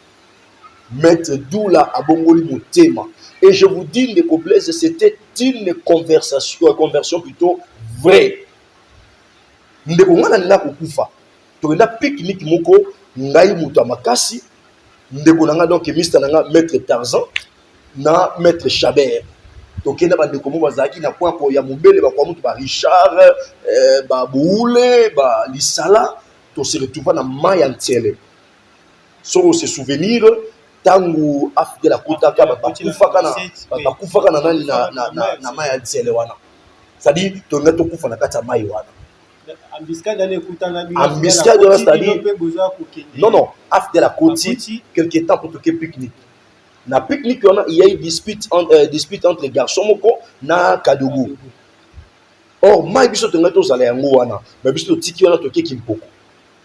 maître Doula abongoli motema. Et je vous dis ndeko Blaise, c'était une conversion plutôt vraie. Ndeko ngana nina kokufa tokenda pique-nique moko ngai mutu ya makasi ndeko nanga donc mista nanga maître Tarzan na maître Chabert tokenda bandeko mo bazalaki na point ya mobele bakwa mutu ba Richard ba Boule ba Lisala to se retrouva na mai ya Ntiele soko se souvenir tangu afide la kotaka bakufaka na nani na mai ya Ntiele wana c'est-à-dire tonga tokufa na kati ya mai wana Ambiscade c'est-à-dire non after la côte quelque temps pour toquer pique-nique na pique-nique il y a eu dispute entre les garçons moko na Kadogo or mai biso tonga tozala yango wana mais biso tiki wana toke Kimpoko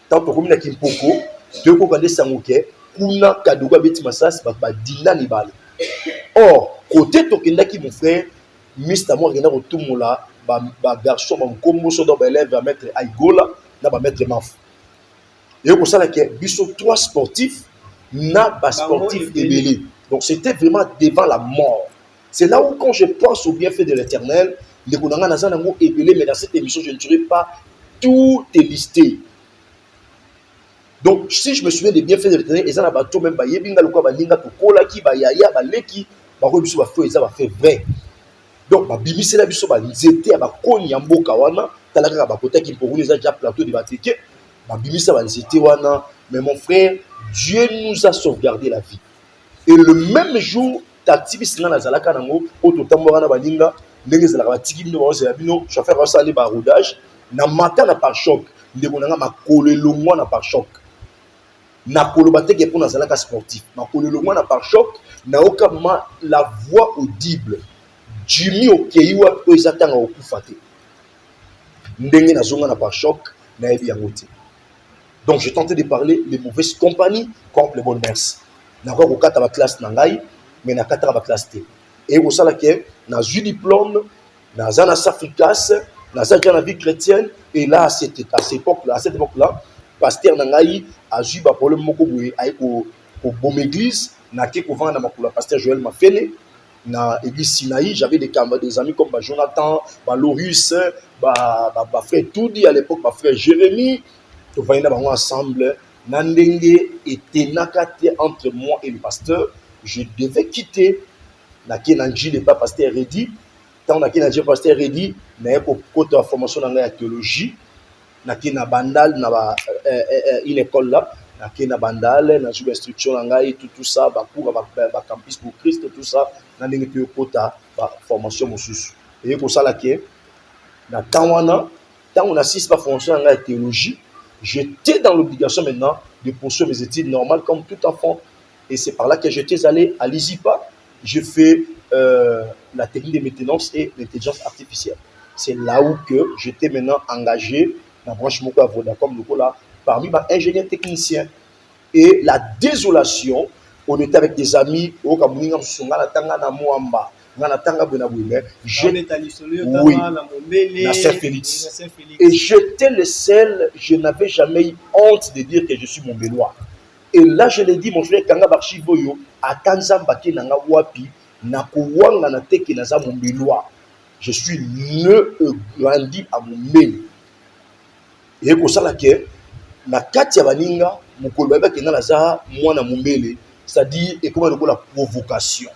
tant to komina Kimpoko to ko kande sangoke kuna Kadogo abeti masasi ba dina ni bale or côté tokendaki mon frère Mr. Mo ngena kotumula ba garçon ba nkombo so do ba élève à mettre Aigola na ba mettre Maf et ko sala ke biso trois sportifs na ba sportifs ebelé donc c'était vraiment devant la mort. C'est là où quand je pense au bienfait de l'Éternel les konanga na zanango ebelé mais dans cette émission je ne saurais pas tout listé. Donc si je me souviens des bienfaits de l'Éternel ezana bato même ba yebinga lokwa ba linga to kola ki ba yaya ba leki ba ko biso ba feu eza ba fait vrai. Donc babimisela biso ba nzete ya bakoni ya mboka wana talaka ba kotaki pour les déjà plateau de bateke babimisa ba nzete wana mais mon frère Dieu nous a sauvegardé la vie et le même jour tatibis nga nazalaka nango ototamboka na baninga ndenge zalaka batiki bino bazela bino chauffeur asali ba rodage na matin na par choc ndeko nanga makolelo mwana par choc na koloba teke pour nazalaka sportif makolelo mwana par choc na okama la voix audible Jimmy okeiwa to ezatanga okufa te ndenge nazonga na par choc na yebi yango te. Donc je tentais de parler les mauvaises compagnies contre les bonnes mœurs na ko kata ba classe na ngai mais na kata ba classe te et ko sala ke na ju diplôme na zana safikas na za na vie chrétienne et là à cette époque là pasteur na ngai a ju ba problème moko boye ay ko bom église na ke ko vendre makula pasteur Joël Mafene na église Sinaï, j'avais des amis comme Jonathan, Lorus, frère Toudi à l'époque, frère Jérémy. Nous voyons ensemble. Nandenge était nakate entre moi et le pasteur. Je devais quitter. Naki nanji le pas pasteur Reddy. Tant naki nanji pasteur Reddy, na pour côté de formation dans la théologie. Naki na bandal na une école là. Naki na bandal na joue instruction ngai tout ça ba cours ba campus pour Christ tout ça na ndenge to kota ba formation mosusu et ko sala ke na tawana tant on assiste pas formation ngai théologie j'étais dans l'obligation maintenant de poursuivre mes études normales comme tout enfant et c'est par là que j'étais allé à l'ISIPA j'ai fait la technique de maintenance et l'intelligence artificielle c'est là où que j'étais maintenant engagé dans branche moko à Vodacom là parmi les ingénieurs techniciens. Et la désolation, on était avec des amis, oui, Saint-Félix. Et j'étais le seul, je n'avais jamais eu honte de dire que je suis Montbellois. Et là, je l'ai dit, mon frère, Kanga Barchivoyo, à Tanzambaki, Nanga Wapi, Nakouanga, Nateke, Naza Montbellois. Je suis né et grandi à Montbellois. Et pour ça, na kati ya baninga mukolo ba kenga na za mwana mumbele c'est-à-dire et comment la provocation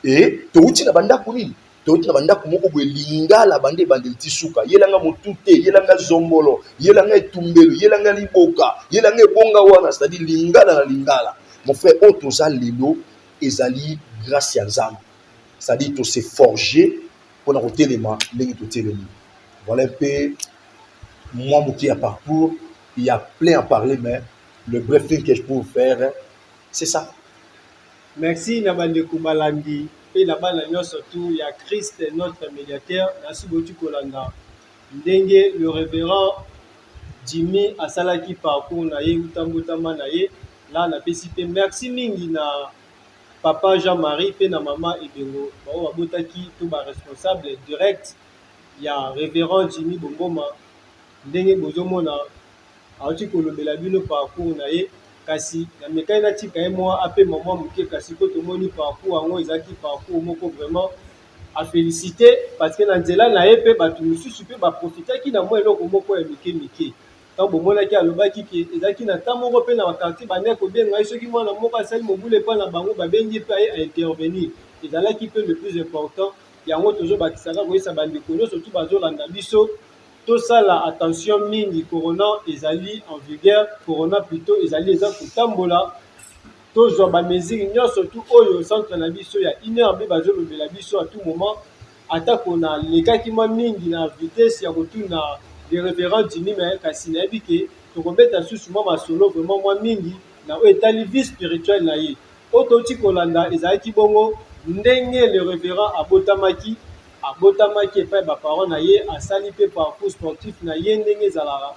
et touti na banda kunini touti na banda kumoko bwe lingala bande bandeliti suka yelanga motute yelanga zombolo yelanga etumbelo yelanga liboka yelanga ebonga wana c'est-à-dire lingala na lingala mon frère otoza lelo ezali grâce ya Nzambe c'est-à-dire to se forger pour na kotelema ndenge to telemi voilà un peu moi mouki à parcours il y a plein à parler mais le briefing que je peux vous faire c'est ça. Merci Nabandeko Balandi et la bana surtout il y a Christ notre médiateur merci beaucoup Kolanda ndenge le révérend Jimmy asalaki parcours na ye utambotama na ye là na PCP merci mingi na papa Jean-Marie et na maman Ebengo ba botaki tout ba responsable direct il y a révérend Jimmy Bomboma ndenge bozomona auti kolobela bino parcours na ye kasi na mekai natika ye mwa apema mwa moke kasi po tomoni parcours yango ezalaki parcours moko vraiment afélicité parce que na nzela na ye mpe bato mosusu mpe baprofitaki na mwa eloko moko ya mike mike ntango bomonaki alobaki ke ezalaki na ntan moko mpe na bakartier bandeki kobenga ye soki mwana moko asali mobule epai na bango babengi mpe aye aintervenir ezalaki mpe le plus important yango tozobakisaka koyesa bandeko nyonso tu bazolanda biso tosala attention mingi corona ezali en vigueur corona plutôt ezali eza kotambola tozwa bamesure nyonso tu oyo centre na biso ya 1 heure mpe bazolobela biso à tout moment atako na lekaki mwa mingi na vitesse ya kotuna le révérend dini me kasi nayebi ke tokobeta susu mwa masolo vraiment mwa mingi na oyo etali vie spirituelle na ye oyo touti kolanda ezalaki bongo ndenge le révérend abotamaki epai baparent na ye asali mpe parcours sportif na ye ndenge ezalaka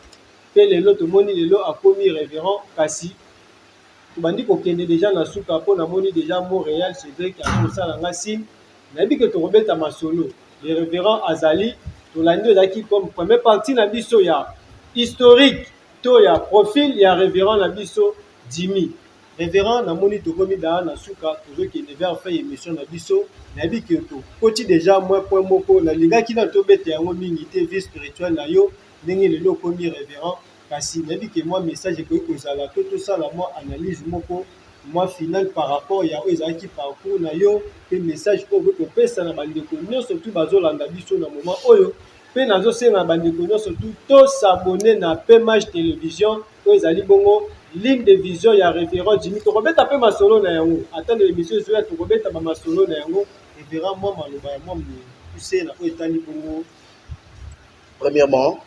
mpe lelo tomoni lelo akomi révérend kasi tobandi kokende deja na suka mpo namoni deja Montréal Cédric azo kosala nga signe nayebi ke tokobeta masolo le révérend azali tolandi ezalaki comme première partie na biso ya historique to ya profil ya révérend na biso Jimmy révérend namoni tokomi daa na suka tozokende vers fin émission na biso nayebi ke tokoti deja mwa point moko nalingaki na tobeta yango mingi te vie spirituelle na yo ndenge lelo okomi révérend kasi nayebi ke mwa message ekoki kozala to tosala mwa analyse moko mwa final par rapport ya oyo ezalaki parcours na yo mpe message oyo okoki kopesa na bandeko nyonso tu bazolanda biso na moment oyo mpe nazosenga na bandeko nyonso tu tosabone na PMH télévision oyo ezali bongo ligne de vision ya révérend Jimmy tokobeta mpe masolo na yango atande émission ezoya tokobeta bamasolo na yango révérend mwa maloba ya mwa mokuse na oyo etali bongo. Premièrement,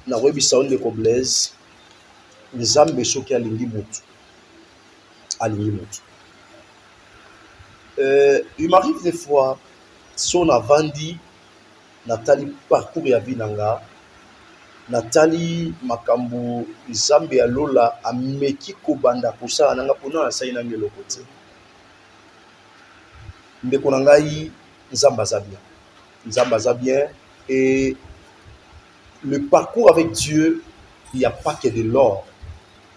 na webisa ondeko Blaise nzambe soki alingi mutu il m'arrive des fois so na vandi natali parcours ya vie nanga natali makambo nzambe ya lola ameki kobanda kosala nanga mpona asali nanga eloko te ndeko na ngai nzambe aza bien et le parcours avec Dieu, il n'y a pas que de l'or.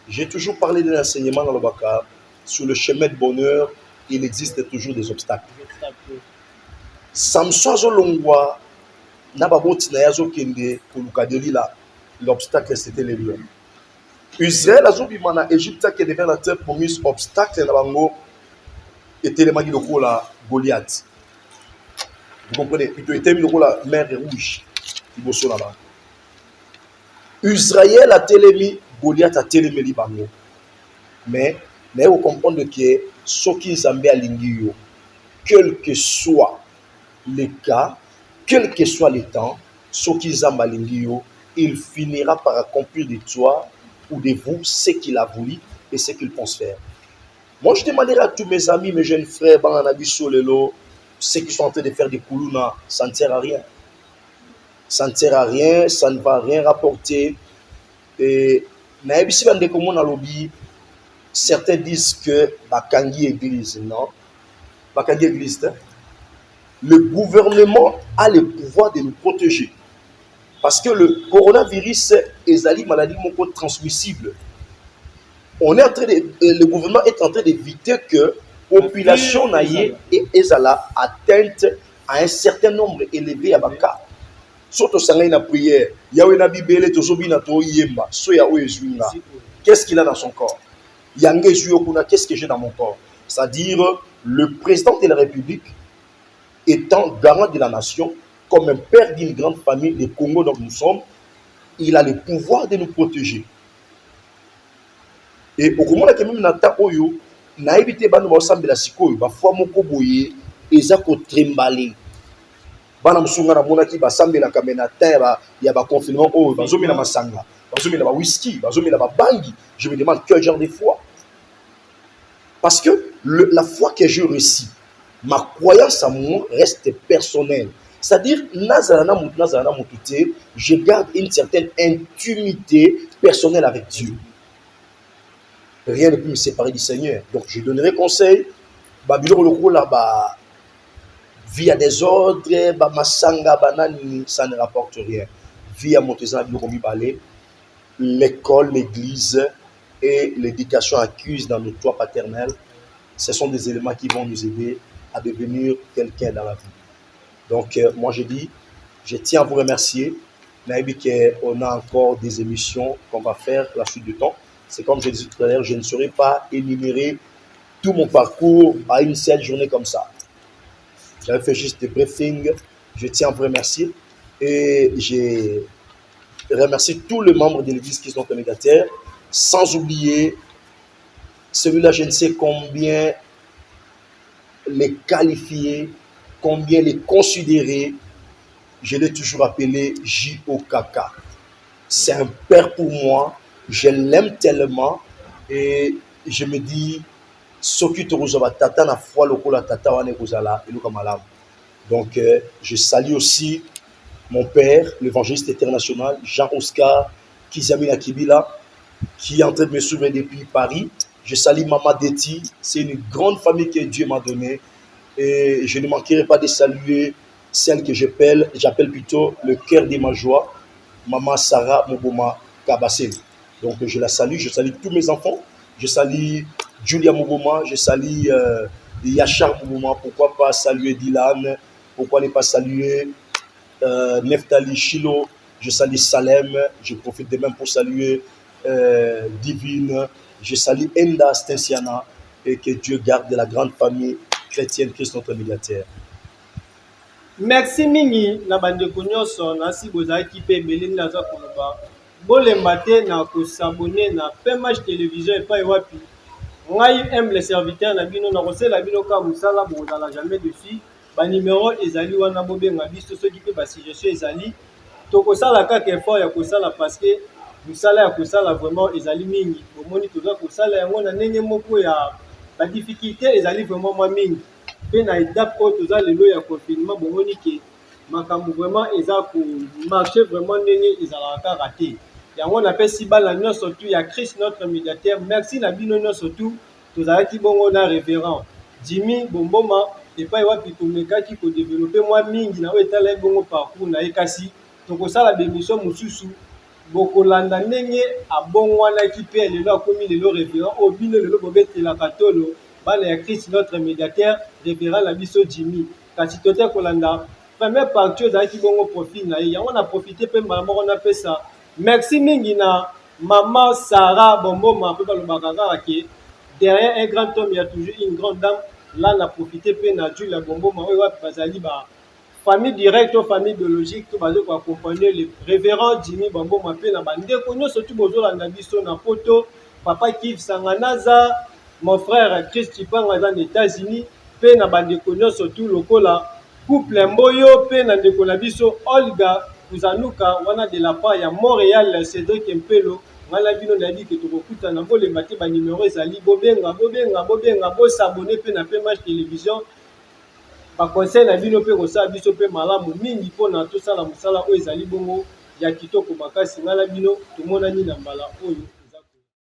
J'ai toujours parlé de l'enseignement dans le Baka. Sur le chemin de bonheur, il existe toujours des obstacles. Samson Zolongwa, Nababoti Nayazo Kende, Kolukadelila, l'obstacle c'était les lions. Israël Azobimana, Égypte qui devient la terre promise, obstacle Nabango, était le magi de Kola Goliath. Vous comprenez? Il était mis de la mer rouge, il bosse là-bas. Israël a télémi, Goliath a télémi Libango. Mais vous comprenez que ce qui Zambé a l'ingio, quel que soit le cas, quel que soit le temps, ce qui Zambé a l'ingio, il finira par accomplir de toi ou de vous ce qu'il a voulu et ce qu'il pense faire. Moi, je demanderai à tous mes amis, mes jeunes frères, ceux qui sont en train de faire des koulouna, ça ne sert à rien. Ça ne sert à rien, ça ne va rien rapporter. Et certains disent que Bakangi Église, non. Bakangi Église, le gouvernement a le pouvoir de nous protéger. Parce que le coronavirus est une maladie transmissible. Le gouvernement est en train d'éviter que la population naïe et ezala atteinte à un certain nombre élevé à Baka. Surtout ça na prière, Yahweh na Bible tozobi na to yemba, so Yahweh zuinga. Qu'est-ce qu'il a dans son corps? Yangé Zuyokuna, qu'est-ce que j'ai dans mon corps? C'est-à-dire le président de la République étant garant de la nation, comme un père d'une grande famille, le Congo dont nous sommes, il a le pouvoir de nous protéger. Et au moment où même nata oyo na évité banu ba sambela sikoyo ba fois moko boye eza ko trembler bana musunga na monaki ba sambela kamena terre ya ba confinement oyo bazomela masanga bazomela ba whisky bazomela ba bangi. Je me demande quel genre de foi, parce que la foi que je reçus, ma croyance à moi reste personnelle. C'est-à-dire je garde une certaine intimité personnelle avec Dieu. Rien ne peut me séparer du Seigneur. Donc je donnerai conseil. Via des ordres, ça ne rapporte rien. vie à Montezana biloko mibale, l'école, l'église et l'éducation acquise dans notre toit paternel. Ce sont des éléments qui vont nous aider à devenir quelqu'un dans la vie. Donc, moi, je dis, je tiens à vous remercier. On a encore des émissions qu'on va faire la suite du temps. C'est comme je disais tout à l'heure, je ne saurais pas énumérer tout mon parcours à une seule journée comme ça. J'avais fait juste des briefings. Je tiens à vous remercier. Et je remercie tous les membres de l'église qui sont communicateurs, sans oublier celui-là, je ne sais combien les qualifier, combien les considérer. Je l'ai toujours appelé JOKK. C'est un père pour moi. Je l'aime tellement. Et je me dis, tata na foi lokola tata wane kozala eluka malamu. Donc, je salue aussi mon père, l'évangéliste international, Jean-Oscar Kizamina Kibila, qui est en train de me suivre depuis Paris. Je salue Maman Deti. C'est une grande famille que Dieu m'a donnée. Et je ne manquerai pas de saluer celle que j'appelle plutôt le cœur de ma joie, Maman Sarah Moboma Kabassel. Donc je la salue, je salue tous mes enfants, je salue Julia Moboma, je salue Yachar Moboma, pourquoi pas saluer Dylan, pourquoi ne pas saluer Neftali Chilo, je salue Salem, je profite de même pour saluer Divine, je salue Enda Stensiana, et que Dieu garde la grande famille chrétienne Christ notre médiateur. Merci mingi na bandeko nyonso nasi bozalaki mpe ebele naza koloba bolemba te na kosabone na PMH télévision epai wapi ngai humble serviteur na bino na kosela bino ka mosala bokozala jamais dessus banimero ezali wana bobenga biso soki mpe basuggestion ezali tokosala kaka effort ya kosala parce que mosala ya kosala vraiment ezali mingi bomoni toza kosala yango na ndenge moko ya badifficulté ezali vraiment mwa mingi mpe na étape oyo toza lelo ya confinement bomoni ke makambo vraiment eza komarche vraiment ndenge ezalaka kaka te yango napesi bana nyonso tu ya Christ notre médiateur merci na bino nyonso tu tozalaki bongo na révérend Jimmy Bomboma epai wapi tomekaki kodéveloppe mwa mingi na oyo etalai bongo parcours na ye kasi tokosala bémission mosusu bokolanda ndenge abongwanaki mpe lelo akomi lelo révérend oyo bino lelo bobetelaka tolo bana ya Christ notre médiateur révérend na biso Jimmy kasi tote kolanda première partie ozalaki bongo profil na ye yango na profite mpe mbala moko napesa merci mingi na Maman Sarah Bomboma mpe balobaka kaka ke derrière un grand homme il y a toujours une grande dame là na profite mpe na Julia Bomboma oyo wapi bazali ba famille directe ou famille biologique to bazo ko accompagner le révérend Jimmy Bomboma mpe na bandeko nyonso tu bozolanda biso na poto papa Kiv Sanganaza mon frère Chris Chipanga dans les États-Unis mpe na bandeko nyonso tu lokola couple Mboyo mpe na ndeko na biso Olga Kuzanuka wana de la part ya Montréal Cédric Mpelo ngala bino na dit que tokokutana bolemba te ba numéro ezali bobenga bosabone mpe na PMH télévision ba conseil na bino mpe kosala biso mpe malamu mingi mpona tosala mosala oyo ezali bongo ya kitoko makasi ngala bino tomonani na mbala oyo